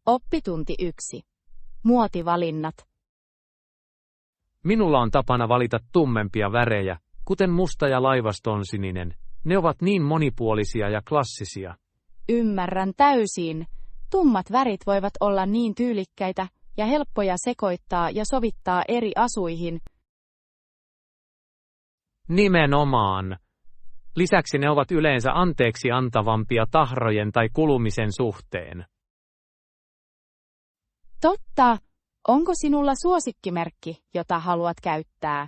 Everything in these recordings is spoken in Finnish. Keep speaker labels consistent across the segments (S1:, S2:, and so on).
S1: Oppitunti 1. Muotivalinnat.
S2: Minulla on tapana valita tummempia värejä, kuten musta ja laivastonsininen. Ne ovat niin monipuolisia ja klassisia.
S1: Ymmärrän täysin. Tummat värit voivat olla niin tyylikkäitä ja helppoja sekoittaa ja sovittaa eri asuihin.
S2: Nimenomaan. Lisäksi ne ovat yleensä anteeksi antavampia tahrojen tai kulumisen suhteen.
S1: Totta. Onko sinulla suosikkimerkki, jota haluat käyttää?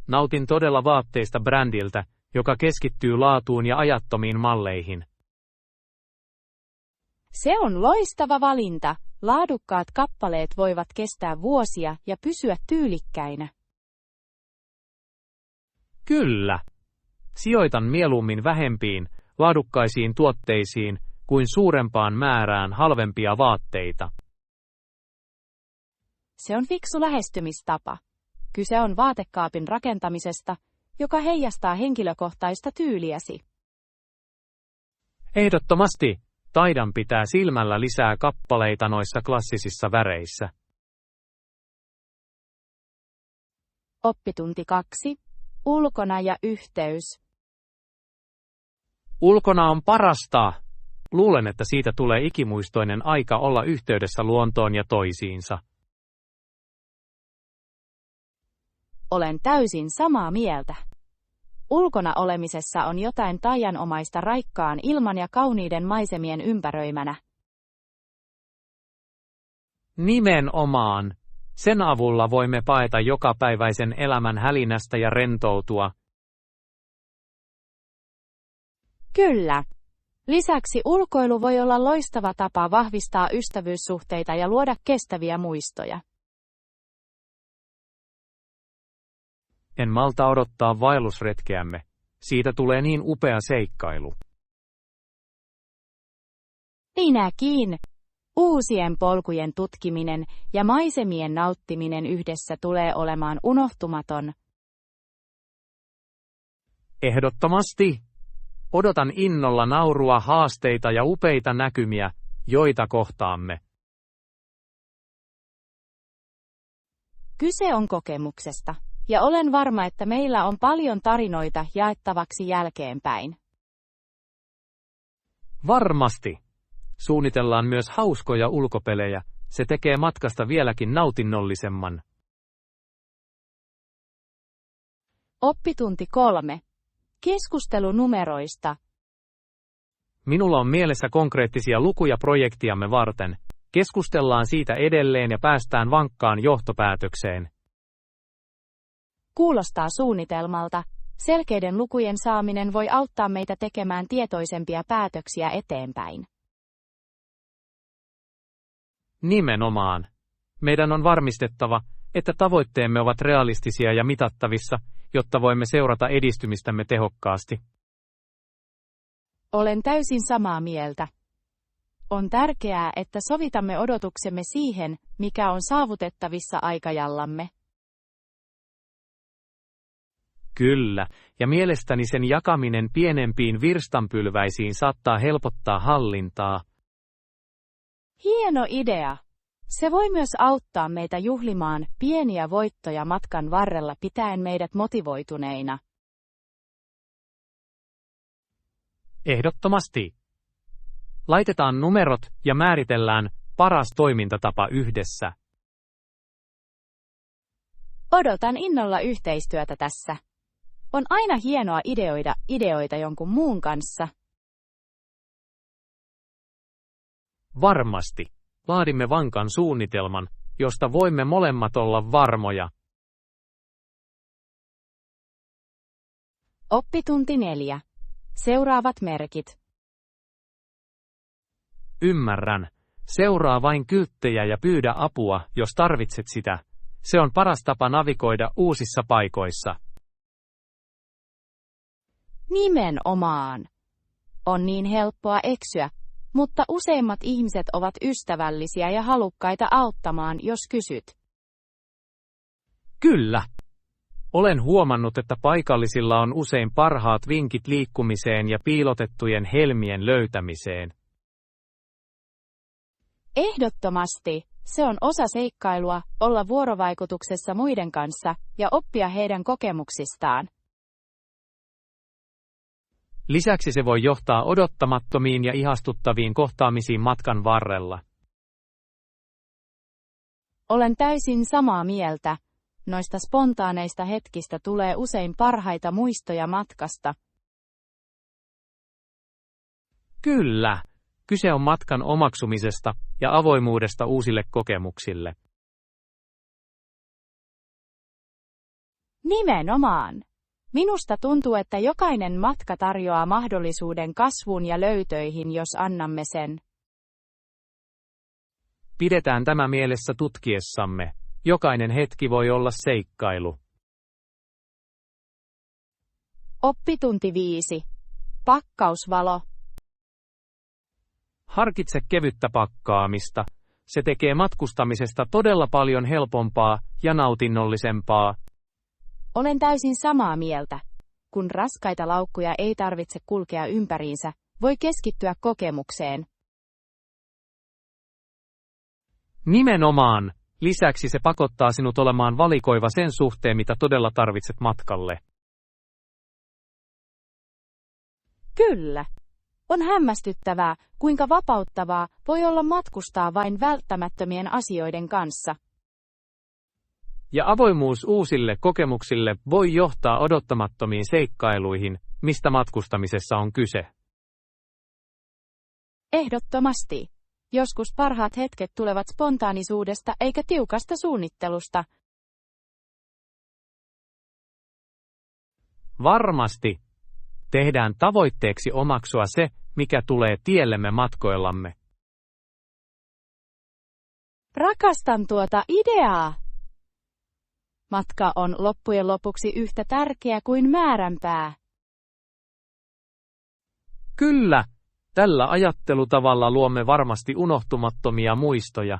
S2: Nautin todella vaatteista brändiltä, joka keskittyy laatuun ja ajattomiin malleihin.
S1: Se on loistava valinta. Laadukkaat kappaleet voivat kestää vuosia ja pysyä tyylikkäinä.
S2: Kyllä. Sijoitan mieluummin vähempiin, laadukkaisiin tuotteisiin kuin suurempaan määrään halvempia vaatteita.
S1: Se on fiksu lähestymistapa. Kyse on vaatekaapin rakentamisesta, joka heijastaa henkilökohtaista tyyliäsi.
S2: Ehdottomasti. Taidan pitää silmällä lisää kappaleita noissa klassisissa väreissä.
S1: Oppitunti 2. Ulkona ja yhteys.
S2: Ulkona on parasta. Luulen, että siitä tulee ikimuistoinen aika olla yhteydessä luontoon ja toisiinsa.
S1: Olen täysin samaa mieltä. Ulkona olemisessa on jotain taianomaista raikkaan ilman ja kauniiden maisemien ympäröimänä.
S2: Nimenomaan. Sen avulla voimme paeta jokapäiväisen elämän hälinästä ja rentoutua.
S1: Kyllä. Lisäksi ulkoilu voi olla loistava tapa vahvistaa ystävyyssuhteita ja luoda kestäviä muistoja.
S2: En malta odottaa vaellusretkeämme. Siitä tulee niin upea seikkailu.
S1: Minäkin. Uusien polkujen tutkiminen ja maisemien nauttiminen yhdessä tulee olemaan unohtumaton.
S2: Ehdottomasti. Odotan innolla naurua, haasteita ja upeita näkymiä, joita kohtaamme.
S1: Kyse on kokemuksesta, ja olen varma, että meillä on paljon tarinoita jaettavaksi jälkeenpäin.
S2: Varmasti. Suunnitellaan myös hauskoja ulkopelejä, se tekee matkasta vieläkin nautinnollisemman.
S1: Oppitunti 3. Keskustelu numeroista.
S2: Minulla on mielessä konkreettisia lukuja projektiamme varten. Keskustellaan siitä edelleen ja päästään vankkaan johtopäätökseen.
S1: Kuulostaa suunnitelmalta. Selkeiden lukujen saaminen voi auttaa meitä tekemään tietoisempia päätöksiä eteenpäin.
S2: Nimenomaan. Meidän on varmistettava, että tavoitteemme ovat realistisia ja mitattavissa, jotta voimme seurata edistymistämme tehokkaasti.
S1: Olen täysin samaa mieltä. On tärkeää, että sovitamme odotuksemme siihen, mikä on saavutettavissa aikajallamme.
S2: Kyllä, ja mielestäni sen jakaminen pienempiin virstanpylväisiin saattaa helpottaa hallintaa.
S1: Hieno idea! Se voi myös auttaa meitä juhlimaan pieniä voittoja matkan varrella pitäen meidät motivoituneina.
S2: Ehdottomasti. Laitetaan numerot ja määritellään paras toimintatapa yhdessä.
S1: Odotan innolla yhteistyötä tässä. On aina hienoa ideoida ideoita jonkun muun kanssa.
S2: Varmasti. Laadimme vankan suunnitelman, josta voimme molemmat olla varmoja.
S1: Oppitunti 4. Seuraavat merkit.
S2: Ymmärrän. Seuraa vain kylttejä ja pyydä apua, jos tarvitset sitä. Se on paras tapa navigoida uusissa paikoissa.
S1: Nimenomaan. On niin helppoa eksyä, mutta useimmat ihmiset ovat ystävällisiä ja halukkaita auttamaan, jos kysyt.
S2: Kyllä. Olen huomannut, että paikallisilla on usein parhaat vinkit liikkumiseen ja piilotettujen helmien löytämiseen.
S1: Ehdottomasti, se on osa seikkailua, olla vuorovaikutuksessa muiden kanssa ja oppia heidän kokemuksistaan.
S2: Lisäksi se voi johtaa odottamattomiin ja ihastuttaviin kohtaamisiin matkan varrella.
S1: Olen täysin samaa mieltä. Noista spontaaneista hetkistä tulee usein parhaita muistoja matkasta.
S2: Kyllä, kyse on matkan omaksumisesta ja avoimuudesta uusille kokemuksille.
S1: Nimenomaan. Minusta tuntuu, että jokainen matka tarjoaa mahdollisuuden kasvuun ja löytöihin, jos annamme sen.
S2: Pidetään tämä mielessä tutkiessamme. Jokainen hetki voi olla seikkailu.
S1: Oppitunti 5. Pakkausvalo.
S2: Harkitse kevyttä pakkaamista. Se tekee matkustamisesta todella paljon helpompaa ja nautinnollisempaa.
S1: Olen täysin samaa mieltä. Kun raskaita laukkuja ei tarvitse kulkea ympäriinsä, voi keskittyä kokemukseen.
S2: Nimenomaan. Lisäksi se pakottaa sinut olemaan valikoiva sen suhteen, mitä todella tarvitset matkalle.
S1: Kyllä. On hämmästyttävää, kuinka vapauttavaa voi olla matkustaa vain välttämättömien asioiden kanssa.
S2: Ja avoimuus uusille kokemuksille voi johtaa odottamattomiin seikkailuihin, mistä matkustamisessa on kyse.
S1: Ehdottomasti. Joskus parhaat hetket tulevat spontaanisuudesta eikä tiukasta suunnittelusta.
S2: Varmasti. Tehdään tavoitteeksi omaksua se, mikä tulee tiellemme matkoillamme.
S1: Rakastan tuota ideaa. Matka on loppujen lopuksi yhtä tärkeä kuin määränpää.
S2: Kyllä, tällä ajattelutavalla luomme varmasti unohtumattomia muistoja.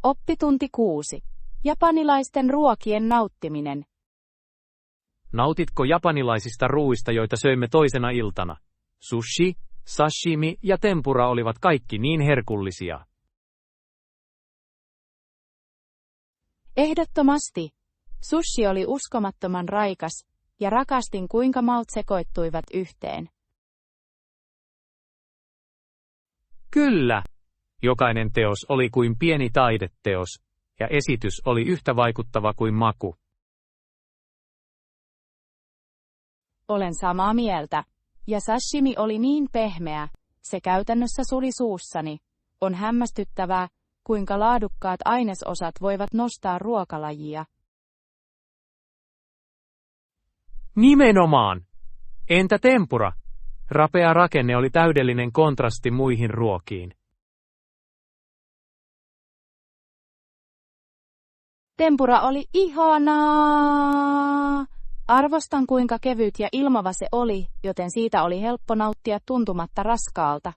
S1: Oppitunti 6. Japanilaisten ruokien nauttiminen.
S2: Nautitko japanilaisista ruuista, joita söimme toisena iltana? Sushi, sashimi ja tempura olivat kaikki niin herkullisia.
S1: Ehdottomasti. Sushi oli uskomattoman raikas, ja rakastin kuinka maut sekoittuivat yhteen.
S2: Kyllä. Jokainen teos oli kuin pieni taideteos, ja esitys oli yhtä vaikuttava kuin maku.
S1: Olen samaa mieltä. Ja sashimi oli niin pehmeä, se käytännössä suli suussani. On hämmästyttävää, kuinka laadukkaat ainesosat voivat nostaa ruokalajia.
S2: Nimenomaan! Entä tempura? Rapea rakenne oli täydellinen kontrasti muihin ruokiin.
S1: Tempura oli ihanaa! Arvostan kuinka kevyt ja ilmava se oli, joten siitä oli helppo nauttia tuntumatta raskaalta.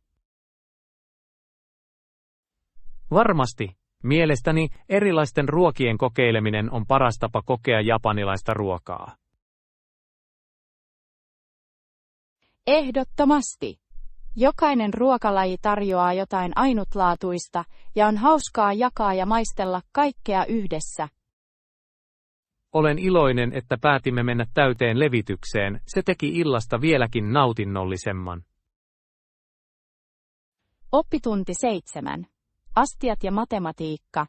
S2: Varmasti. Mielestäni erilaisten ruokien kokeileminen on paras tapa kokea japanilaista ruokaa.
S1: Ehdottomasti. Jokainen ruokalaji tarjoaa jotain ainutlaatuista, ja on hauskaa jakaa ja maistella kaikkea yhdessä.
S2: Olen iloinen, että päätimme mennä täyteen levitykseen, se teki illasta vieläkin nautinnollisemman.
S1: Oppitunti 7. Astiat ja matematiikka.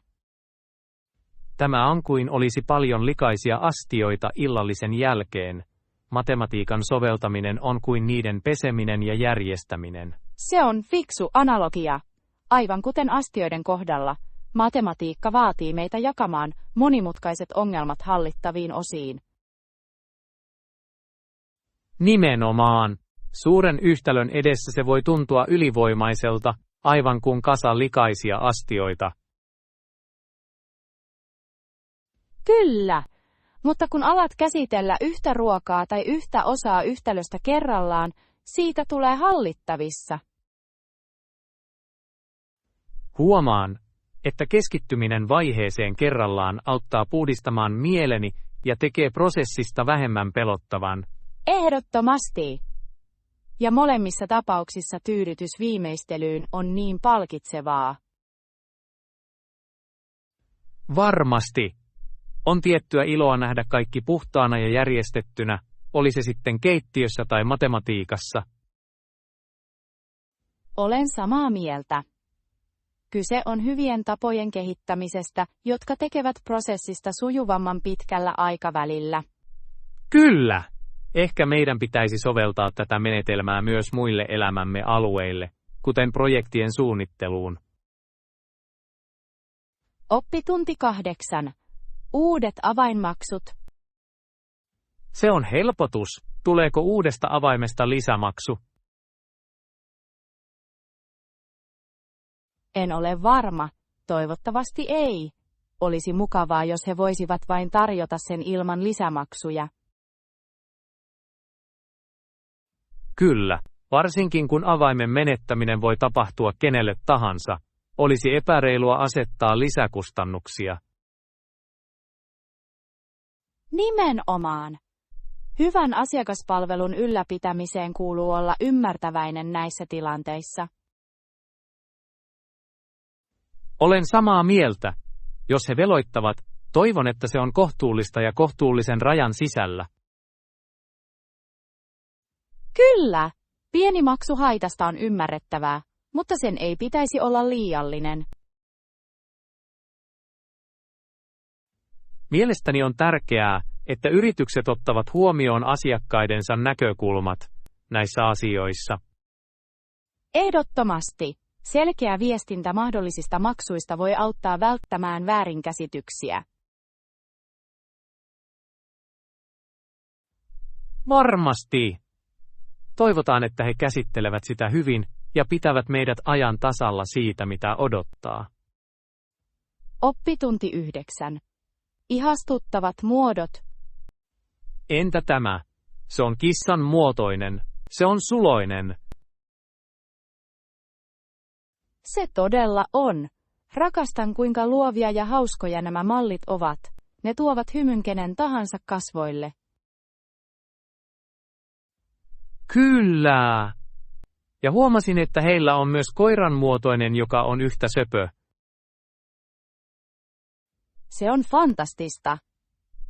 S2: Tämä on kuin olisi paljon likaisia astioita illallisen jälkeen. Matematiikan soveltaminen on kuin niiden peseminen ja järjestäminen.
S1: Se on fiksu analogia. Aivan kuten astioiden kohdalla, matematiikka vaatii meitä jakamaan monimutkaiset ongelmat hallittaviin osiin.
S2: Nimenomaan. Suuren yhtälön edessä se voi tuntua ylivoimaiselta, aivan kuin kasa likaisia astioita.
S1: Kyllä, mutta kun alat käsitellä yhtä ruokaa tai yhtä osaa yhtälöstä kerrallaan, siitä tulee hallittavissa.
S2: Huomaan, että keskittyminen vaiheeseen kerrallaan auttaa puhdistamaan mieleni ja tekee prosessista vähemmän pelottavan.
S1: Ehdottomasti. ja molemmissa tapauksissa tyydytys viimeistelyyn on niin palkitsevaa.
S2: Varmasti. On tiettyä iloa nähdä kaikki puhtaana ja järjestettynä, oli se sitten keittiössä tai matematiikassa.
S1: Olen samaa mieltä. Kyse on hyvien tapojen kehittämisestä, jotka tekevät prosessista sujuvamman pitkällä aikavälillä.
S2: Kyllä! Ehkä meidän pitäisi soveltaa tätä menetelmää myös muille elämämme alueille, kuten projektien suunnitteluun.
S1: Oppitunti 8. Uudet avainmaksut.
S2: Se on helpotus. Tuleeko uudesta avaimesta lisämaksu?
S1: En ole varma. Toivottavasti ei. Olisi mukavaa, jos he voisivat vain tarjota sen ilman lisämaksuja.
S2: Kyllä, varsinkin kun avaimen menettäminen voi tapahtua kenelle tahansa, olisi epäreilua asettaa lisäkustannuksia.
S1: Nimenomaan. Hyvän asiakaspalvelun ylläpitämiseen kuuluu olla ymmärtäväinen näissä tilanteissa.
S2: Olen samaa mieltä. Jos he veloittavat, toivon, että se on kohtuullista ja kohtuullisen rajan sisällä.
S1: Kyllä, pieni maksu haitasta on ymmärrettävää, mutta sen ei pitäisi olla liiallinen.
S2: Mielestäni on tärkeää, että yritykset ottavat huomioon asiakkaidensa näkökulmat näissä asioissa.
S1: Ehdottomasti. Selkeä viestintä mahdollisista maksuista voi auttaa välttämään väärinkäsityksiä.
S2: Varmasti. Toivotaan, että he käsittelevät sitä hyvin ja pitävät meidät ajan tasalla siitä, mitä odottaa.
S1: Oppitunti 9. Ihastuttavat muodot.
S2: Entä tämä? Se on kissan muotoinen. Se on suloinen.
S1: Se todella on. Rakastan, kuinka luovia ja hauskoja nämä mallit ovat. Ne tuovat hymyn kenen tahansa kasvoille.
S2: Kyllä. Ja huomasin, että heillä on myös koiran muotoinen, joka on yhtä söpö.
S1: Se on fantastista.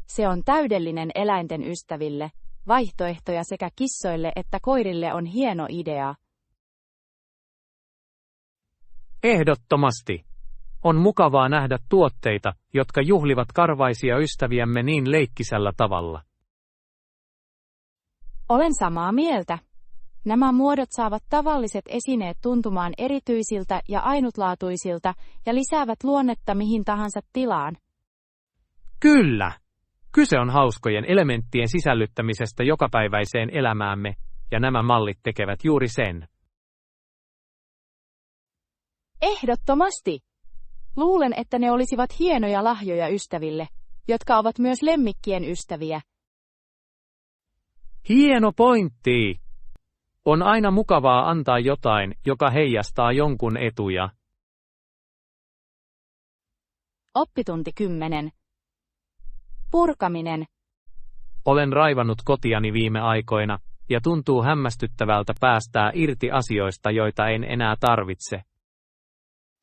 S1: Se on täydellinen eläinten ystäville. Vaihtoehtoja sekä kissoille että koirille on hieno idea.
S2: Ehdottomasti. On mukavaa nähdä tuotteita, jotka juhlivat karvaisia ystäviämme niin leikkisällä tavalla.
S1: Olen samaa mieltä. Nämä muodot saavat tavalliset esineet tuntumaan erityisiltä ja ainutlaatuisilta ja lisäävät luonnetta mihin tahansa tilaan.
S2: Kyllä. Kyse on hauskojen elementtien sisällyttämisestä jokapäiväiseen elämäämme, ja nämä mallit tekevät juuri sen.
S1: Ehdottomasti. Luulen, että ne olisivat hienoja lahjoja ystäville, jotka ovat myös lemmikkien ystäviä.
S2: Hieno pointti! On aina mukavaa antaa jotain, joka heijastaa jonkun etuja.
S1: Oppitunti 10. Purkaminen.
S2: Olen raivannut kotiani viime aikoina, ja tuntuu hämmästyttävältä päästää irti asioista, joita en enää tarvitse.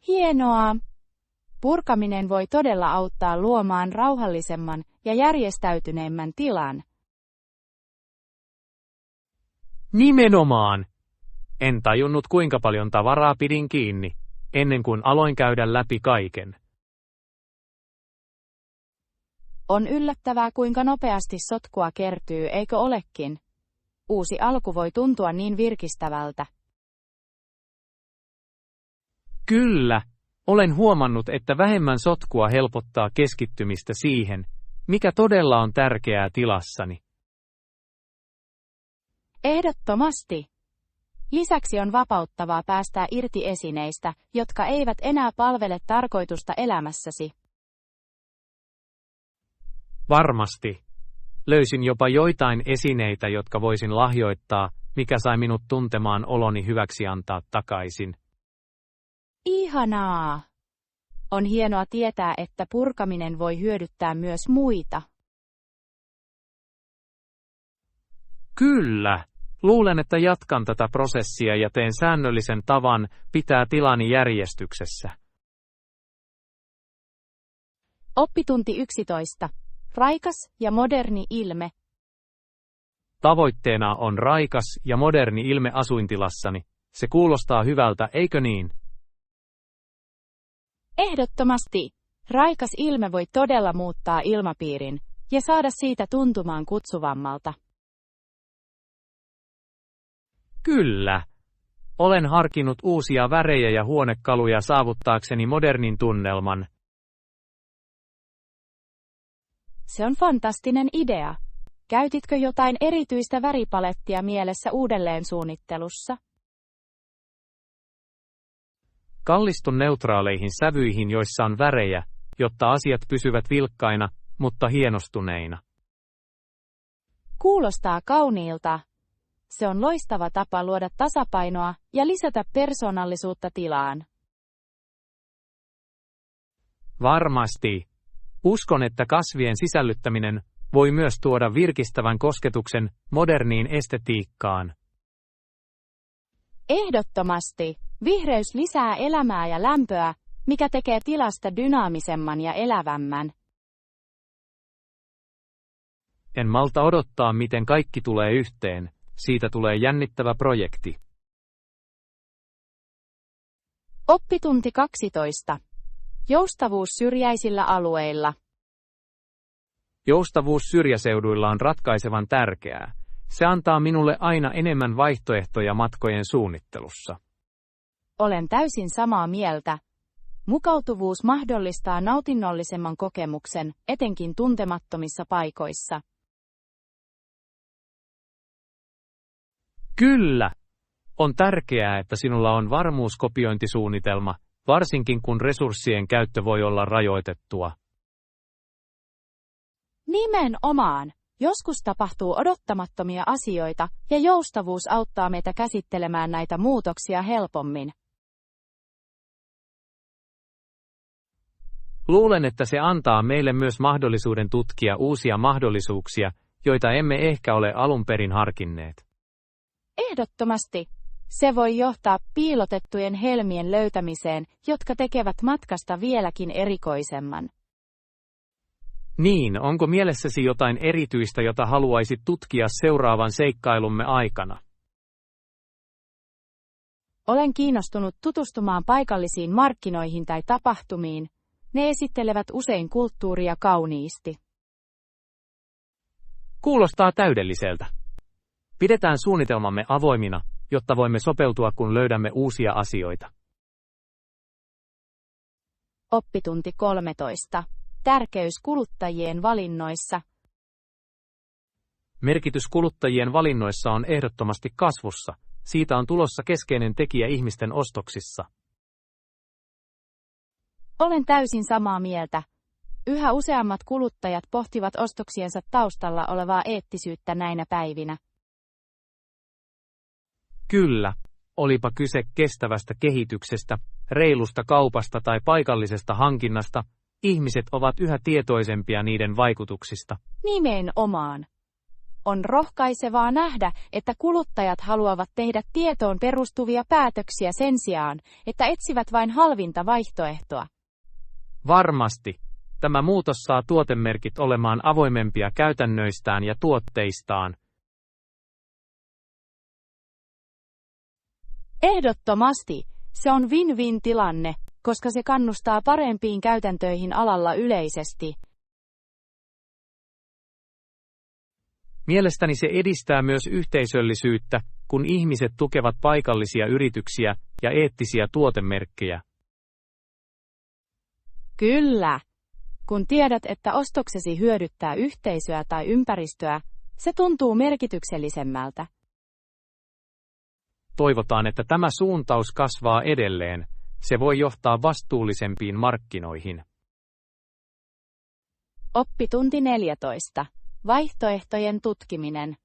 S1: Hienoa! Purkaminen voi todella auttaa luomaan rauhallisemman ja järjestäytyneemmän tilan.
S2: Nimenomaan! En tajunnut, kuinka paljon tavaraa pidin kiinni, ennen kuin aloin käydä läpi kaiken.
S1: On yllättävää, kuinka nopeasti sotkua kertyy, eikö olekin? Uusi alku voi tuntua niin virkistävältä.
S2: Kyllä, olen huomannut, että vähemmän sotkua helpottaa keskittymistä siihen, mikä todella on tärkeää tilassani.
S1: Ehdottomasti. Lisäksi on vapauttavaa päästää irti esineistä, jotka eivät enää palvele tarkoitusta elämässäsi.
S2: Varmasti. Löysin jopa joitain esineitä, jotka voisin lahjoittaa, mikä sai minut tuntemaan oloni hyväksi antaa takaisin.
S1: Ihanaa! On hienoa tietää, että purkaminen voi hyödyttää myös muita.
S2: Kyllä. Luulen, että jatkan tätä prosessia ja teen säännöllisen tavan pitää tilani järjestyksessä.
S1: Oppitunti 11. Raikas ja moderni ilme.
S2: Tavoitteena on raikas ja moderni ilme asuintilassani. Se kuulostaa hyvältä, eikö niin?
S1: Ehdottomasti. Raikas ilme voi todella muuttaa ilmapiirin ja saada siitä tuntumaan kutsuvammalta.
S2: Kyllä. Olen harkinnut uusia värejä ja huonekaluja saavuttaakseni modernin tunnelman.
S1: Se on fantastinen idea. Käytitkö jotain erityistä väripalettia mielessä uudelleensuunnittelussa?
S2: Kallistun neutraaleihin sävyihin, joissa on värejä, jotta asiat pysyvät vilkkaina, mutta hienostuneina.
S1: Kuulostaa kauniilta. Se on loistava tapa luoda tasapainoa ja lisätä persoonallisuutta tilaan.
S2: Varmasti. Uskon, että kasvien sisällyttäminen voi myös tuoda virkistävän kosketuksen moderniin estetiikkaan.
S1: Ehdottomasti. Vihreys lisää elämää ja lämpöä, mikä tekee tilasta dynaamisemman ja elävämmän.
S2: En malta odottaa, miten kaikki tulee yhteen. Siitä tulee jännittävä projekti.
S1: Oppitunti 12. Joustavuus syrjäisillä alueilla.
S2: Joustavuus syrjäseuduilla on ratkaisevan tärkeää. Se antaa minulle aina enemmän vaihtoehtoja matkojen suunnittelussa.
S1: Olen täysin samaa mieltä. Mukautuvuus mahdollistaa nautinnollisemman kokemuksen, etenkin tuntemattomissa paikoissa.
S2: Kyllä! On tärkeää, että sinulla on varmuuskopiointisuunnitelma, varsinkin kun resurssien käyttö voi olla rajoitettua.
S1: Nimenomaan. Joskus tapahtuu odottamattomia asioita, ja joustavuus auttaa meitä käsittelemään näitä muutoksia helpommin.
S2: Luulen, että se antaa meille myös mahdollisuuden tutkia uusia mahdollisuuksia, joita emme ehkä ole alun perin harkinneet.
S1: Ehdottomasti. Se voi johtaa piilotettujen helmien löytämiseen, jotka tekevät matkasta vieläkin erikoisemman.
S2: Niin, onko mielessäsi jotain erityistä, jota haluaisit tutkia seuraavan seikkailumme aikana?
S1: Olen kiinnostunut tutustumaan paikallisiin markkinoihin tai tapahtumiin. Ne esittelevät usein kulttuuria kauniisti.
S2: Kuulostaa täydelliseltä. Pidetään suunnitelmamme avoimina, jotta voimme sopeutua, kun löydämme uusia asioita.
S1: Oppitunti 13. Tärkeys kuluttajien valinnoissa.
S2: Merkitys kuluttajien valinnoissa on ehdottomasti kasvussa. Siitä on tulossa keskeinen tekijä ihmisten ostoksissa.
S1: Olen täysin samaa mieltä. Yhä useammat kuluttajat pohtivat ostoksiensa taustalla olevaa eettisyyttä näinä päivinä.
S2: Kyllä, olipa kyse kestävästä kehityksestä, reilusta kaupasta tai paikallisesta hankinnasta, ihmiset ovat yhä tietoisempia niiden vaikutuksista.
S1: Nimenomaan. On rohkaisevaa nähdä, että kuluttajat haluavat tehdä tietoon perustuvia päätöksiä sen sijaan, että etsivät vain halvinta vaihtoehtoa.
S2: Varmasti. Tämä muutos saa tuotemerkit olemaan avoimempia käytännöistään ja tuotteistaan.
S1: Ehdottomasti. Se on win-win-tilanne, koska se kannustaa parempiin käytäntöihin alalla yleisesti.
S2: Mielestäni se edistää myös yhteisöllisyyttä, kun ihmiset tukevat paikallisia yrityksiä ja eettisiä tuotemerkkejä.
S1: Kyllä. Kun tiedät, että ostoksesi hyödyttää yhteisöä tai ympäristöä, se tuntuu merkityksellisemmältä.
S2: Toivotaan, että tämä suuntaus kasvaa edelleen. Se voi johtaa vastuullisempiin markkinoihin.
S1: Oppitunti 14. Vaihtoehtojen tutkiminen.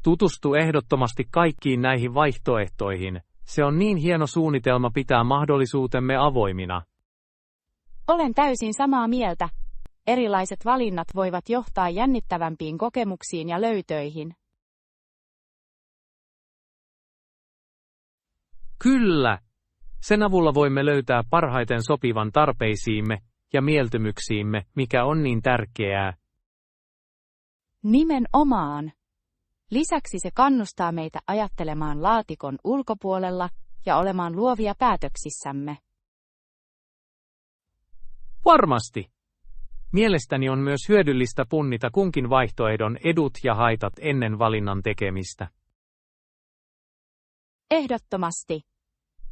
S2: Tutustu ehdottomasti kaikkiin näihin vaihtoehtoihin. Se on niin hieno suunnitelma pitää mahdollisuutemme avoimina.
S1: Olen täysin samaa mieltä. Erilaiset valinnat voivat johtaa jännittävämpiin kokemuksiin ja löytöihin.
S2: Kyllä! Sen avulla voimme löytää parhaiten sopivan tarpeisiimme ja mieltymyksiimme, mikä on niin tärkeää.
S1: Nimenomaan. Lisäksi se kannustaa meitä ajattelemaan laatikon ulkopuolella ja olemaan luovia päätöksissämme.
S2: Varmasti. Mielestäni on myös hyödyllistä punnita kunkin vaihtoehdon edut ja haitat ennen valinnan tekemistä.
S1: Ehdottomasti.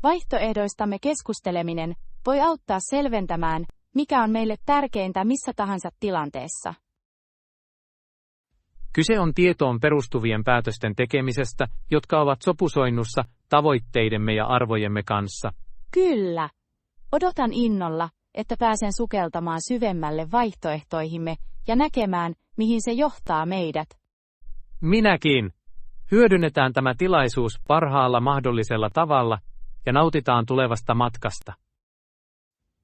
S1: Vaihtoehdoistamme keskusteleminen voi auttaa selventämään, mikä on meille tärkeintä missä tahansa tilanteessa.
S2: Kyse on tietoon perustuvien päätösten tekemisestä, jotka ovat sopusoinnussa tavoitteidemme ja arvojemme kanssa.
S1: Kyllä. Odotan innolla, että pääsen sukeltamaan syvemmälle vaihtoehtoihimme ja näkemään, mihin se johtaa meidät.
S2: Minäkin. Hyödynnetään tämä tilaisuus parhaalla mahdollisella tavalla ja nautitaan tulevasta matkasta.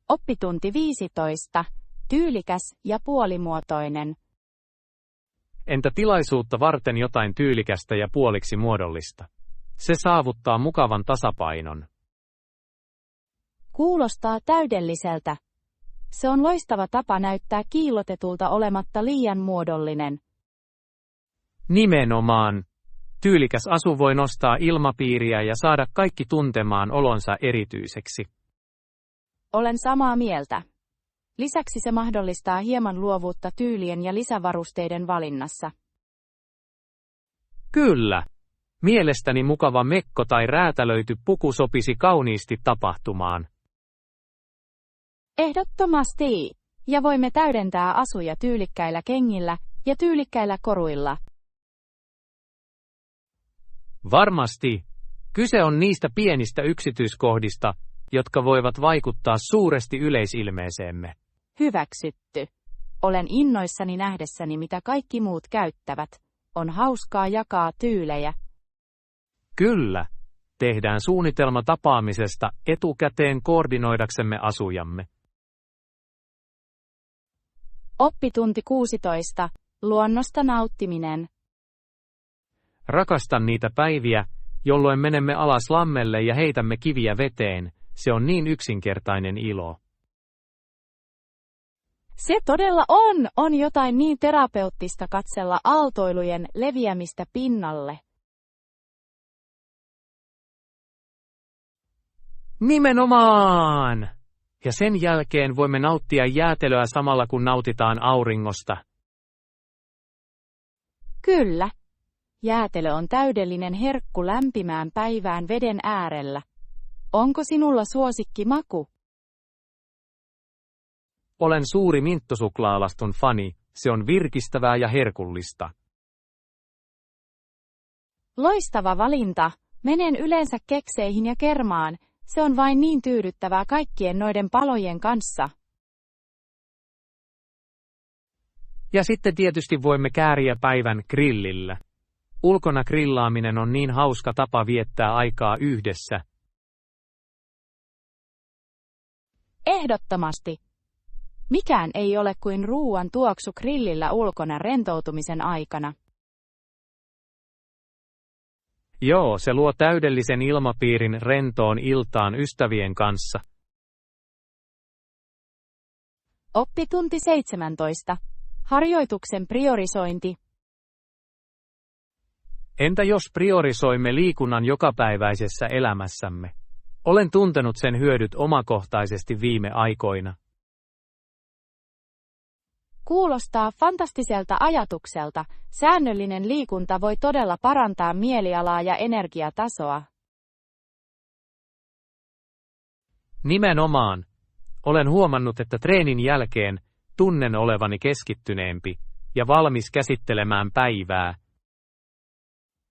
S1: Oppitunti 15. Tyylikäs ja puolimuotoinen.
S2: Entä tilaisuutta varten jotain tyylikästä ja puoliksi muodollista? Se saavuttaa mukavan tasapainon.
S1: Kuulostaa täydelliseltä. Se on loistava tapa näyttää kiillotetulta olematta liian muodollinen.
S2: Nimenomaan. Tyylikäs asu voi nostaa ilmapiiriä ja saada kaikki tuntemaan olonsa erityiseksi.
S1: Olen samaa mieltä. Lisäksi se mahdollistaa hieman luovuutta tyylien ja lisävarusteiden valinnassa.
S2: Kyllä. Mielestäni mukava mekko tai räätälöity puku sopisi kauniisti tapahtumaan.
S1: Ehdottomasti. Ja voimme täydentää asuja tyylikkäillä kengillä ja tyylikkäillä koruilla.
S2: Varmasti. Kyse on niistä pienistä yksityiskohdista, jotka voivat vaikuttaa suuresti yleisilmeeseemme.
S1: Hyväksytty. Olen innoissani nähdessäni, mitä kaikki muut käyttävät. On hauskaa jakaa tyylejä.
S2: Kyllä. Tehdään suunnitelma tapaamisesta etukäteen koordinoidaksemme asujamme.
S1: Oppitunti 16. Luonnosta nauttiminen.
S2: Rakastan niitä päiviä, jolloin menemme alas lammelle ja heitämme kiviä veteen. Se on niin yksinkertainen ilo.
S1: Se todella on jotain niin terapeuttista katsella aaltoilujen leviämistä pinnalle.
S2: Nimenomaan! Ja sen jälkeen voimme nauttia jäätelöä samalla kun nautitaan auringosta.
S1: Kyllä. Jäätelö on täydellinen herkku lämpimään päivään veden äärellä. Onko sinulla suosikkimaku?
S2: Olen suuri minttusuklaalastun fani, se on virkistävää ja herkullista.
S1: Loistava valinta. Menen yleensä kekseihin ja kermaan. Se on vain niin tyydyttävää kaikkien noiden palojen kanssa.
S2: Ja sitten tietysti voimme kääriä päivän grillillä. Ulkona grillaaminen on niin hauska tapa viettää aikaa yhdessä.
S1: Ehdottomasti. Mikään ei ole kuin ruuan tuoksu grillillä ulkona rentoutumisen aikana.
S2: Joo, se luo täydellisen ilmapiirin rentoon iltaan ystävien kanssa.
S1: Oppitunti 17. Harjoituksen priorisointi.
S2: Entä jos priorisoimme liikunnan jokapäiväisessä elämässämme? Olen tuntenut sen hyödyt omakohtaisesti viime aikoina.
S1: Kuulostaa fantastiselta ajatukselta. Säännöllinen liikunta voi todella parantaa mielialaa ja energiatasoa.
S2: Nimenomaan. Olen huomannut, että treenin jälkeen tunnen olevani keskittyneempi ja valmis käsittelemään päivää.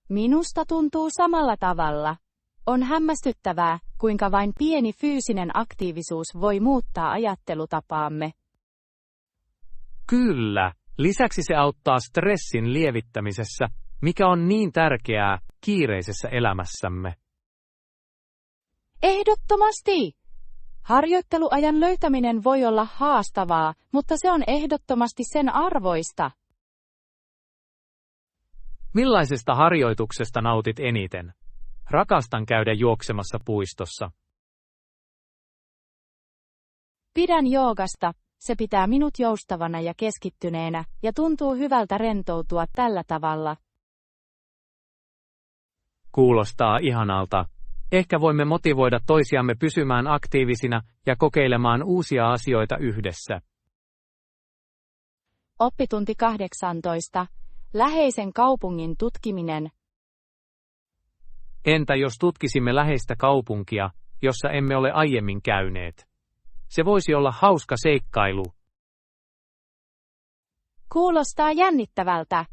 S1: Minusta tuntuu samalla tavalla. On hämmästyttävää, kuinka vain pieni fyysinen aktiivisuus voi muuttaa ajattelutapaamme.
S2: Kyllä. Lisäksi se auttaa stressin lievittämisessä, mikä on niin tärkeää kiireisessä elämässämme.
S1: Ehdottomasti! Harjoitteluajan löytäminen voi olla haastavaa, mutta se on ehdottomasti sen arvoista.
S2: Millaisesta harjoituksesta nautit eniten? Rakastan käydä juoksemassa puistossa.
S1: Pidän joogasta, se pitää minut joustavana ja keskittyneenä, ja tuntuu hyvältä rentoutua tällä tavalla.
S2: Kuulostaa ihanalta. Ehkä voimme motivoida toisiamme pysymään aktiivisina ja kokeilemaan uusia asioita yhdessä.
S1: Oppitunti 18. Läheisen kaupungin tutkiminen.
S2: Entä jos tutkisimme läheistä kaupunkia, jossa emme ole aiemmin käyneet? Se voisi olla hauska seikkailu.
S1: Kuulostaa jännittävältä.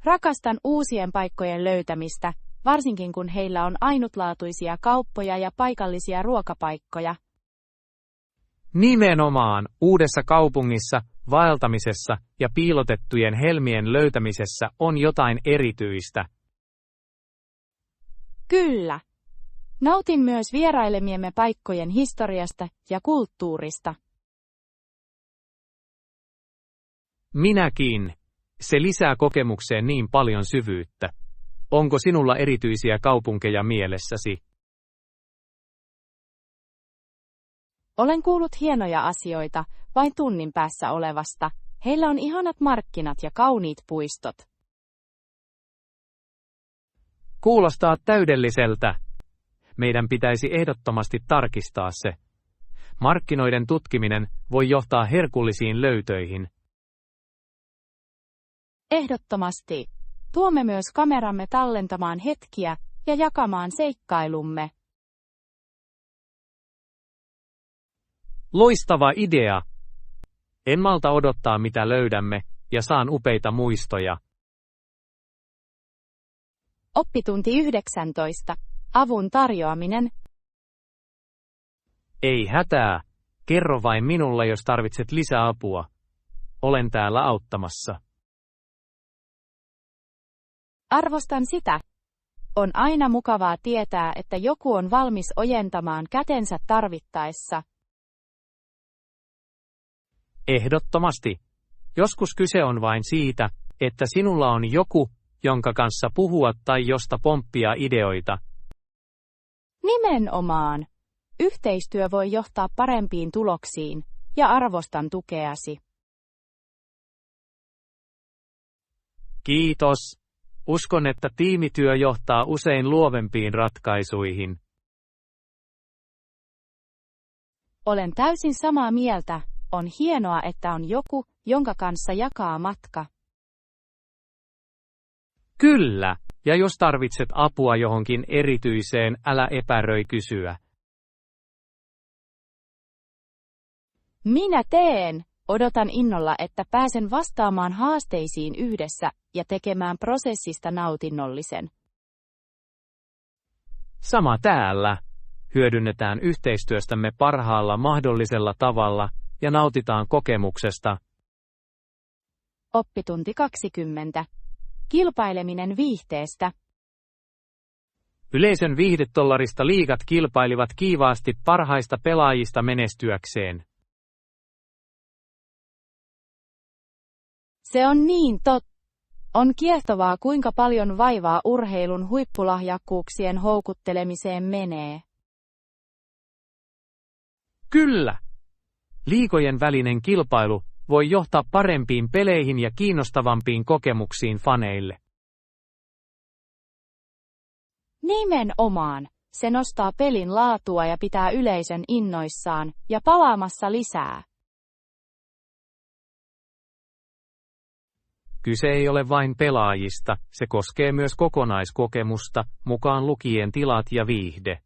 S1: Rakastan uusien paikkojen löytämistä, varsinkin kun heillä on ainutlaatuisia kauppoja ja paikallisia ruokapaikkoja.
S2: Nimenomaan uudessa kaupungissa, vaeltamisessa ja piilotettujen helmien löytämisessä on jotain erityistä.
S1: Kyllä. Nautin myös vierailemiemme paikkojen historiasta ja kulttuurista.
S2: Minäkin. Se lisää kokemukseen niin paljon syvyyttä. Onko sinulla erityisiä kaupunkeja mielessäsi?
S1: Olen kuullut hienoja asioita vain tunnin päässä olevasta. Heillä on ihanat markkinat ja kauniit puistot.
S2: Kuulostaa täydelliseltä. Meidän pitäisi ehdottomasti tarkistaa se. Markkinoiden tutkiminen voi johtaa herkullisiin löytöihin.
S1: Ehdottomasti. Tuomme myös kameramme tallentamaan hetkiä ja jakamaan seikkailumme.
S2: Loistava idea! En malta odottaa mitä löydämme ja saan upeita muistoja.
S1: Oppitunti 19. Avun tarjoaminen.
S2: Ei hätää. Kerro vain minulle, jos tarvitset lisäapua. Olen täällä auttamassa.
S1: Arvostan sitä. On aina mukavaa tietää, että joku on valmis ojentamaan kätensä tarvittaessa.
S2: Ehdottomasti. Joskus kyse on vain siitä, että sinulla on joku, jonka kanssa puhua tai josta pomppia ideoita.
S1: Nimenomaan. Yhteistyö voi johtaa parempiin tuloksiin, ja arvostan tukeasi.
S2: Kiitos. Uskon, että tiimityö johtaa usein luovempiin ratkaisuihin.
S1: Olen täysin samaa mieltä. On hienoa, että on joku, jonka kanssa jakaa matka.
S2: Kyllä, ja jos tarvitset apua johonkin erityiseen, älä epäröi kysyä.
S1: Minä teen. Odotan innolla, että pääsen vastaamaan haasteisiin yhdessä ja tekemään prosessista nautinnollisen.
S2: Sama täällä. Hyödynnetään yhteistyöstämme parhaalla mahdollisella tavalla ja nautitaan kokemuksesta.
S1: Oppitunti 20. Kilpaileminen viihteestä.
S2: Yleisön viihdetollarista liigat kilpailivat kiivaasti parhaista pelaajista menestyäkseen.
S1: Se on niin totta. On kiehtovaa, kuinka paljon vaivaa urheilun huippulahjakkuuksien houkuttelemiseen menee.
S2: Kyllä! Liigojen välinen kilpailu voi johtaa parempiin peleihin ja kiinnostavampiin kokemuksiin faneille.
S1: Nimenomaan. Se nostaa pelin laatua ja pitää yleisön innoissaan ja palaamassa lisää.
S2: Kyse ei ole vain pelaajista, se koskee myös kokonaiskokemusta, mukaan lukien tilat ja viihde.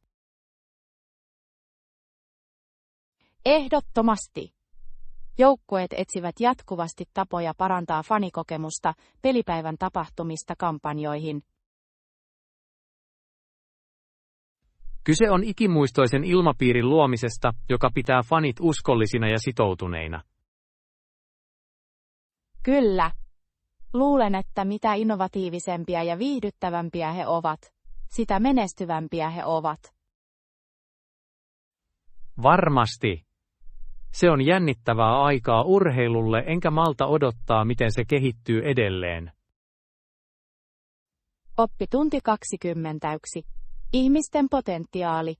S1: Ehdottomasti. Joukkueet etsivät jatkuvasti tapoja parantaa fanikokemusta pelipäivän tapahtumista kampanjoihin.
S2: Kyse on ikimuistoisen ilmapiirin luomisesta, joka pitää fanit uskollisina ja sitoutuneina.
S1: Kyllä. Luulen, että mitä innovatiivisempia ja viihdyttävämpiä he ovat, sitä menestyvämpiä he ovat.
S2: Varmasti. Se on jännittävää aikaa urheilulle, enkä malta odottaa, miten se kehittyy edelleen.
S1: Oppitunti 21. Ihmisten potentiaali.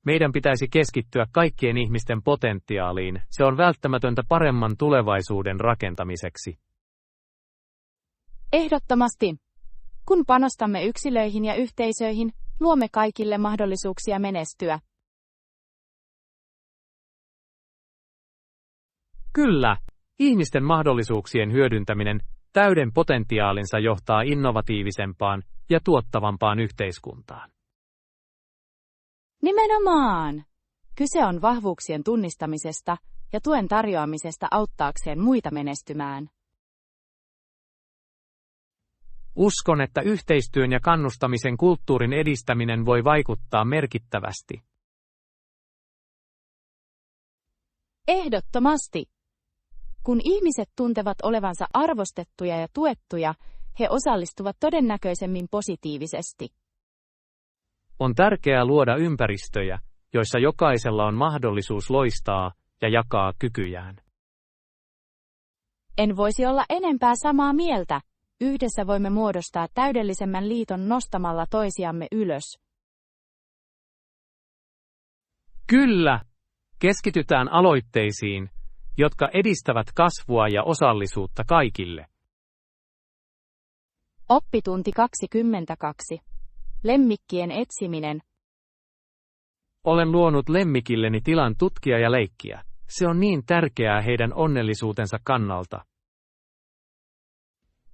S2: Meidän pitäisi keskittyä kaikkien ihmisten potentiaaliin, se on välttämätöntä paremman tulevaisuuden rakentamiseksi.
S1: Ehdottomasti. Kun panostamme yksilöihin ja yhteisöihin, luomme kaikille mahdollisuuksia menestyä.
S2: Kyllä, ihmisten mahdollisuuksien hyödyntäminen täyden potentiaalinsa johtaa innovatiivisempaan ja tuottavampaan yhteiskuntaan.
S1: Nimenomaan. Kyse on vahvuuksien tunnistamisesta ja tuen tarjoamisesta auttaakseen muita menestymään.
S2: Uskon, että yhteistyön ja kannustamisen kulttuurin edistäminen voi vaikuttaa merkittävästi.
S1: Ehdottomasti. Kun ihmiset tuntevat olevansa arvostettuja ja tuettuja, he osallistuvat todennäköisemmin positiivisesti.
S2: On tärkeää luoda ympäristöjä, joissa jokaisella on mahdollisuus loistaa ja jakaa kykyjään.
S1: En voisi olla enempää samaa mieltä. Yhdessä voimme muodostaa täydellisemmän liiton nostamalla toisiamme ylös.
S2: Kyllä, keskitytään aloitteisiin, jotka edistävät kasvua ja osallisuutta kaikille.
S1: Oppitunti 22. Lemmikkien etsiminen.
S2: Olen luonut lemmikilleni tilan tutkia ja leikkiä. Se on niin tärkeää heidän onnellisuutensa kannalta.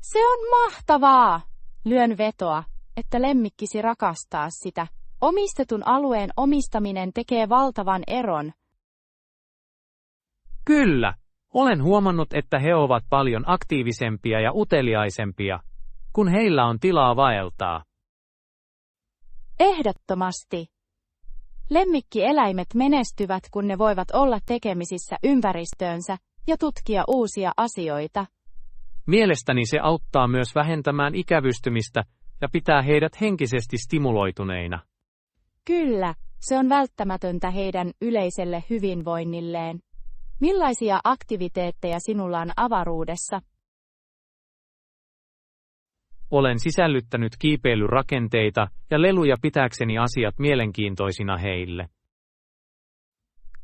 S1: Se on mahtavaa! Lyön vetoa, että lemmikkisi rakastaa sitä. Omistetun alueen omistaminen tekee valtavan eron.
S2: Kyllä, olen huomannut, että he ovat paljon aktiivisempia ja uteliaisempia, kun heillä on tilaa vaeltaa.
S1: Ehdottomasti. Lemmikkieläimet menestyvät, kun ne voivat olla tekemisissä ympäristöönsä ja tutkia uusia asioita.
S2: Mielestäni se auttaa myös vähentämään ikävystymistä ja pitää heidät henkisesti stimuloituneina.
S1: Kyllä, se on välttämätöntä heidän yleiselle hyvinvoinnilleen. Millaisia aktiviteetteja sinulla on avaruudessa?
S2: Olen sisällyttänyt kiipeilyrakenteita ja leluja pitääkseni asiat mielenkiintoisina heille.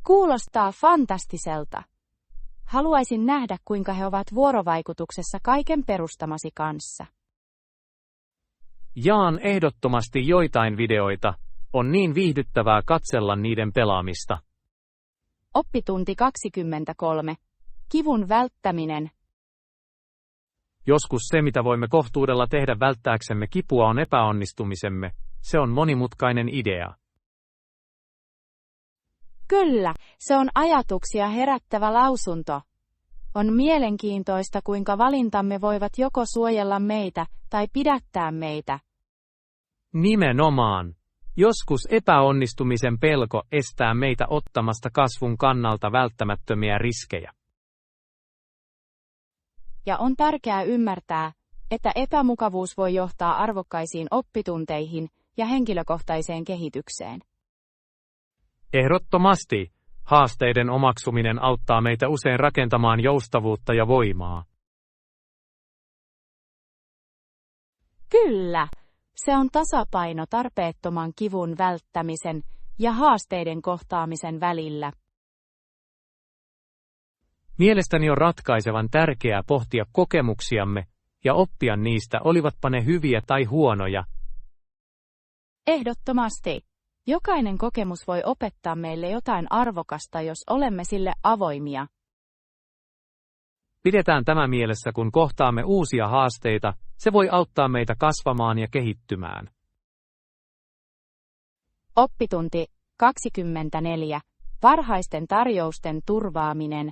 S1: Kuulostaa fantastiselta. Haluaisin nähdä, kuinka he ovat vuorovaikutuksessa kaiken perustamasi kanssa.
S2: Jaan ehdottomasti joitain videoita, on niin viihdyttävää katsella niiden pelaamista.
S1: Oppitunti 23. Kivun välttäminen.
S2: Joskus se, mitä voimme kohtuudella tehdä välttääksemme kipua, on epäonnistumisemme. Se on monimutkainen idea.
S1: Kyllä, se on ajatuksia herättävä lausunto. On mielenkiintoista, kuinka valintamme voivat joko suojella meitä tai pidättää meitä.
S2: Nimenomaan. Joskus epäonnistumisen pelko estää meitä ottamasta kasvun kannalta välttämättömiä riskejä.
S1: Ja on tärkeää ymmärtää, että epämukavuus voi johtaa arvokkaisiin oppitunteihin ja henkilökohtaiseen kehitykseen.
S2: Ehdottomasti. Haasteiden omaksuminen auttaa meitä usein rakentamaan joustavuutta ja voimaa.
S1: Kyllä, se on tasapaino tarpeettoman kivun välttämisen ja haasteiden kohtaamisen välillä.
S2: Mielestäni on ratkaisevan tärkeää pohtia kokemuksiamme ja oppia niistä, olivatpa ne hyviä tai huonoja.
S1: Ehdottomasti. Jokainen kokemus voi opettaa meille jotain arvokasta, jos olemme sille avoimia.
S2: Pidetään tämä mielessä, kun kohtaamme uusia haasteita, se voi auttaa meitä kasvamaan ja kehittymään.
S1: Oppitunti 24. Varhaisten tarjousten turvaaminen.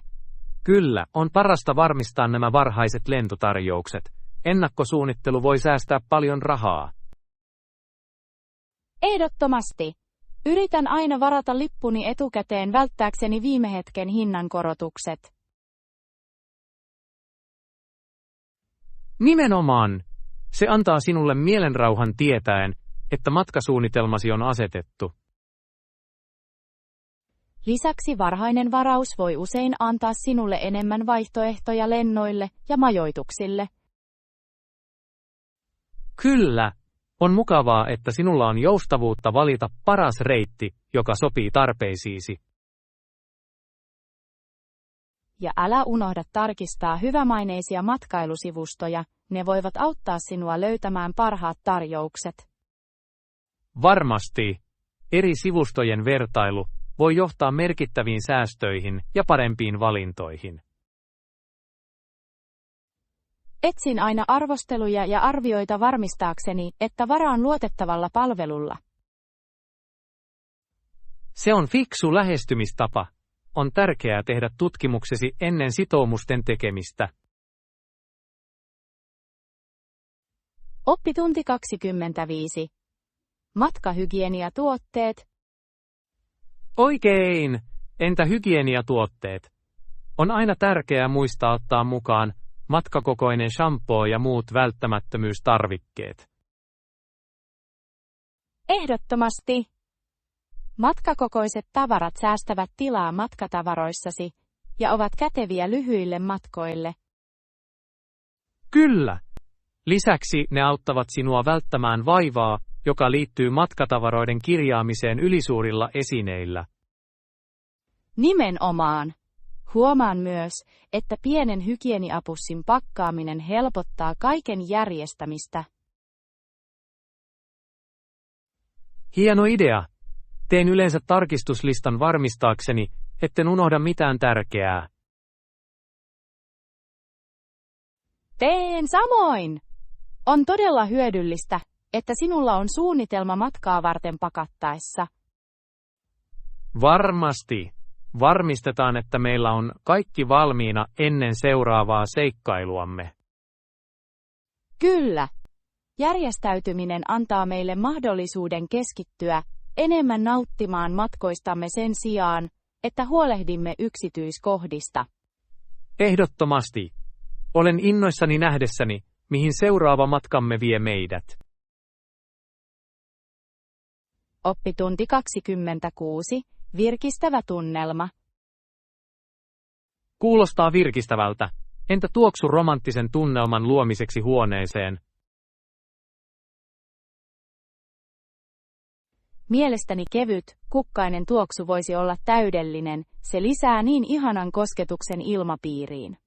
S2: Kyllä, on parasta varmistaa nämä varhaiset lentotarjoukset. Ennakkosuunnittelu voi säästää paljon rahaa.
S1: Ehdottomasti. Yritän aina varata lippuni etukäteen välttääkseni viime hetken hinnankorotukset.
S2: Nimenomaan. Se antaa sinulle mielenrauhan tietäen, että matkasuunnitelmasi on asetettu.
S1: Lisäksi varhainen varaus voi usein antaa sinulle enemmän vaihtoehtoja lennoille ja majoituksille.
S2: Kyllä. On mukavaa, että sinulla on joustavuutta valita paras reitti, joka sopii tarpeisiisi.
S1: Ja älä unohda tarkistaa hyvämaineisia matkailusivustoja, ne voivat auttaa sinua löytämään parhaat tarjoukset.
S2: Varmasti. Eri sivustojen vertailu voi johtaa merkittäviin säästöihin ja parempiin valintoihin.
S1: Etsin aina arvosteluja ja arvioita varmistaakseni, että varaan luotettavalla palvelulla.
S2: Se on fiksu lähestymistapa. On tärkeää tehdä tutkimuksesi ennen sitoumusten tekemistä.
S1: Oppitunti 25. Matkahygieniatuotteet.
S2: Oikein! Entä hygieniatuotteet? On aina tärkeää muistaa ottaa mukaan matkakokoinen shampoo ja muut välttämättömyystarvikkeet.
S1: Ehdottomasti. Matkakokoiset tavarat säästävät tilaa matkatavaroissasi ja ovat käteviä lyhyille matkoille.
S2: Kyllä! Lisäksi ne auttavat sinua välttämään vaivaa, joka liittyy matkatavaroiden kirjaamiseen ylisuurilla esineillä.
S1: Nimenomaan. Huomaan myös, että pienen hygieniapussin pakkaaminen helpottaa kaiken järjestämistä.
S2: Hieno idea! Teen yleensä tarkistuslistan varmistaakseni, etten unohda mitään tärkeää.
S1: Teen samoin! On todella hyödyllistä, että sinulla on suunnitelma matkaa varten pakattaessa.
S2: Varmasti. Varmistetaan, että meillä on kaikki valmiina ennen seuraavaa seikkailuamme.
S1: Kyllä. Järjestäytyminen antaa meille mahdollisuuden keskittyä enemmän nauttimaan matkoistamme sen sijaan, että huolehdimme yksityiskohdista.
S2: Ehdottomasti. Olen innoissani nähdessäni, mihin seuraava matkamme vie meidät.
S1: Oppitunti 26. Virkistävä tunnelma.
S2: Kuulostaa virkistävältä. Entä tuoksu romanttisen tunnelman luomiseksi huoneeseen?
S1: Mielestäni kevyt, kukkainen tuoksu voisi olla täydellinen, se lisää niin ihanan kosketuksen ilmapiiriin.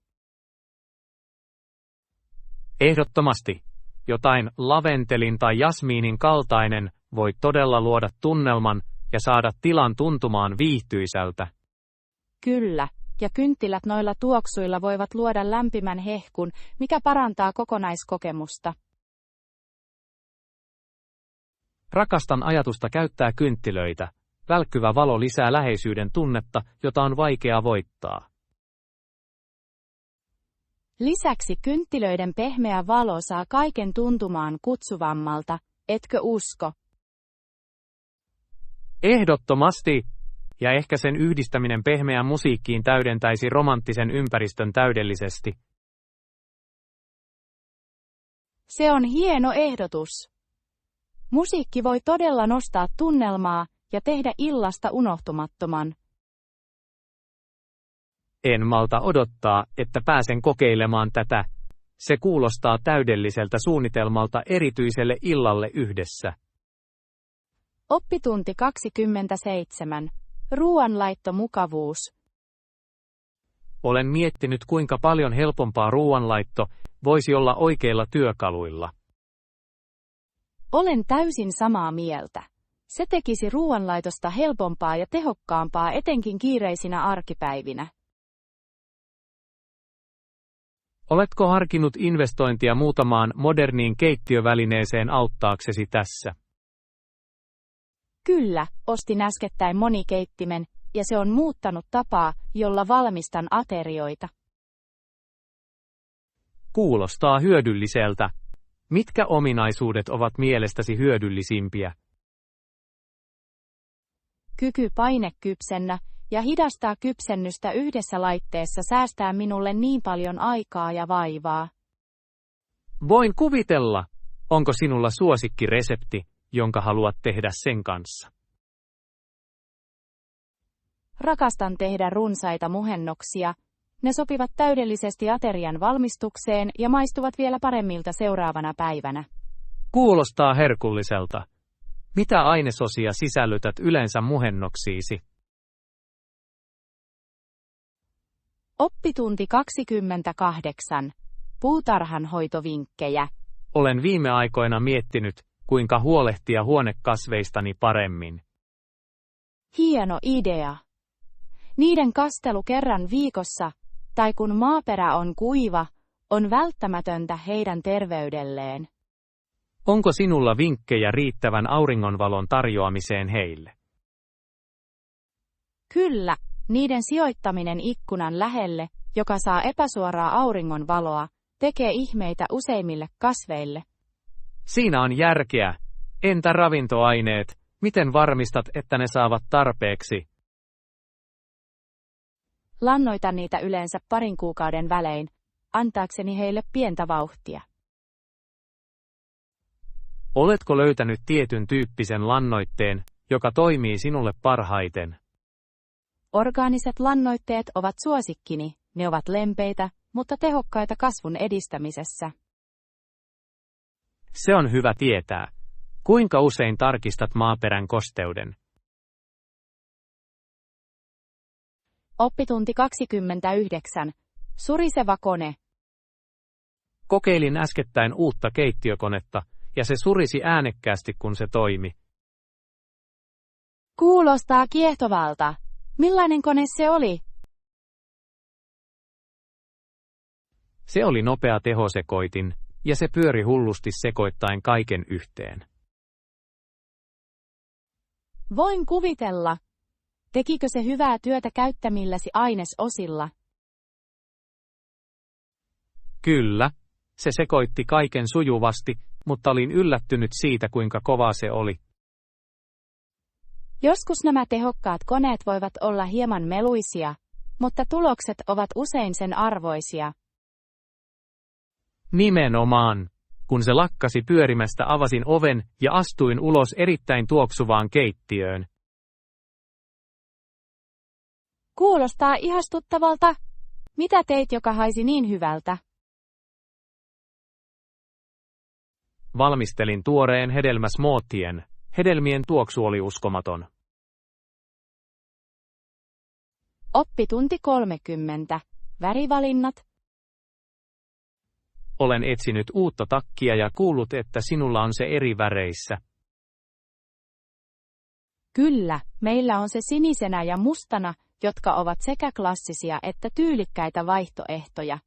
S2: Ehdottomasti. Jotain laventelin tai jasmiinin kaltainen voi todella luoda tunnelman ja saada tilan tuntumaan viihtyisältä.
S1: Kyllä, ja kynttilät noilla tuoksuilla voivat luoda lämpimän hehkun, mikä parantaa kokonaiskokemusta.
S2: Rakastan ajatusta käyttää kynttilöitä. Välkkyvä valo lisää läheisyyden tunnetta, jota on vaikea voittaa.
S1: Lisäksi kynttilöiden pehmeä valo saa kaiken tuntumaan kutsuvammalta, etkö usko?
S2: Ehdottomasti! Ja ehkä sen yhdistäminen pehmeään musiikkiin täydentäisi romanttisen ympäristön täydellisesti.
S1: Se on hieno ehdotus. Musiikki voi todella nostaa tunnelmaa ja tehdä illasta unohtumattoman.
S2: En malta odottaa, että pääsen kokeilemaan tätä. Se kuulostaa täydelliseltä suunnitelmalta erityiselle illalle yhdessä.
S1: Oppitunti 27. Ruoanlaittomukavuus.
S2: Olen miettinyt, kuinka paljon helpompaa ruoanlaitto voisi olla oikeilla työkaluilla.
S1: Olen täysin samaa mieltä. Se tekisi ruoanlaitosta helpompaa ja tehokkaampaa etenkin kiireisinä arkipäivinä.
S2: Oletko harkinnut investointia muutamaan moderniin keittiövälineeseen auttaaksesi tässä?
S1: Kyllä, ostin äskettäin monikeittimen, ja se on muuttanut tapaa, jolla valmistan aterioita.
S2: Kuulostaa hyödylliseltä. Mitkä ominaisuudet ovat mielestäsi hyödyllisimpiä?
S1: Kyky painekypsennä ja hidastaa kypsennystä yhdessä laitteessa säästää minulle niin paljon aikaa ja vaivaa.
S2: Voin kuvitella. Onko sinulla suosikkiresepti, jonka haluat tehdä sen kanssa?
S1: Rakastan tehdä runsaita muhennoksia. Ne sopivat täydellisesti aterian valmistukseen ja maistuvat vielä paremmilta seuraavana päivänä.
S2: Kuulostaa herkulliselta. Mitä ainesosia sisällytät yleensä muhennoksiisi?
S1: Oppitunti 28. Puutarhanhoitovinkkejä.
S2: Olen viime aikoina miettinyt, kuinka huolehtia huonekasveistani paremmin.
S1: Hieno idea. Niiden kastelu kerran viikossa, tai kun maaperä on kuiva, on välttämätöntä heidän terveydelleen.
S2: Onko sinulla vinkkejä riittävän auringonvalon tarjoamiseen heille?
S1: Kyllä, niiden sijoittaminen ikkunan lähelle, joka saa epäsuoraa auringonvaloa, tekee ihmeitä useimmille kasveille.
S2: Siinä on järkeä. Entä ravintoaineet? Miten varmistat, että ne saavat tarpeeksi?
S1: Lannoitan niitä yleensä parin kuukauden välein, antaakseni heille pientä vauhtia.
S2: Oletko löytänyt tietyn tyyppisen lannoitteen, joka toimii sinulle parhaiten?
S1: Orgaaniset lannoitteet ovat suosikkini, ne ovat lempeitä, mutta tehokkaita kasvun edistämisessä.
S2: Se on hyvä tietää. Kuinka usein tarkistat maaperän kosteuden?
S1: Oppitunti 29. Suriseva kone.
S2: Kokeilin äskettäin uutta keittiökonetta, ja se surisi äänekkäästi, kun se toimi.
S1: Kuulostaa kiehtovalta. Millainen kone se oli?
S2: Se oli nopea tehosekoitin, ja se pyöri hullusti sekoittaen kaiken yhteen.
S1: Voin kuvitella. Tekikö se hyvää työtä käyttämilläsi ainesosilla?
S2: Kyllä, se sekoitti kaiken sujuvasti, mutta olin yllättynyt siitä, kuinka kovaa se oli.
S1: Joskus nämä tehokkaat koneet voivat olla hieman meluisia, mutta tulokset ovat usein sen arvoisia.
S2: Nimenomaan. Kun se lakkasi pyörimästä, avasin oven ja astuin ulos erittäin tuoksuvaan keittiöön.
S1: Kuulostaa ihastuttavalta. Mitä teit, joka haisi niin hyvältä?
S2: Valmistelin tuoreen hedelmäsmoothien. Hedelmien tuoksu oli uskomaton.
S1: Oppitunti 30. Värivalinnat.
S2: Olen etsinyt uutta takkia ja kuullut, että sinulla on se eri väreissä.
S1: Kyllä, meillä on se sinisenä ja mustana, jotka ovat sekä klassisia että tyylikkäitä vaihtoehtoja.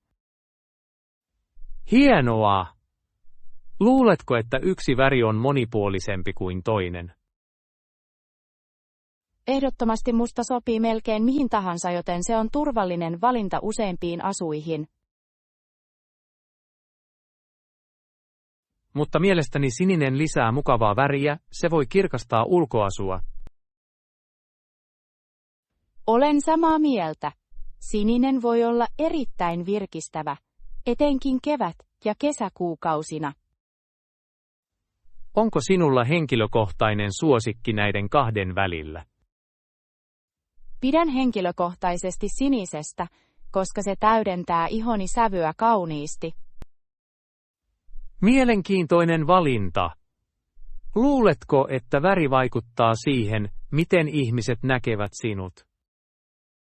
S2: Hienoa! Luuletko, että yksi väri on monipuolisempi kuin toinen?
S1: Ehdottomasti musta sopii melkein mihin tahansa, joten se on turvallinen valinta useimpiin asuihin.
S2: Mutta mielestäni sininen lisää mukavaa väriä, se voi kirkastaa ulkoasua.
S1: Olen samaa mieltä. Sininen voi olla erittäin virkistävä, etenkin kevät- ja kesäkuukausina.
S2: Onko sinulla henkilökohtainen suosikki näiden kahden välillä?
S1: Pidän henkilökohtaisesti sinisestä, koska se täydentää ihoni sävyä kauniisti.
S2: Mielenkiintoinen valinta. Luuletko, että väri vaikuttaa siihen, miten ihmiset näkevät sinut?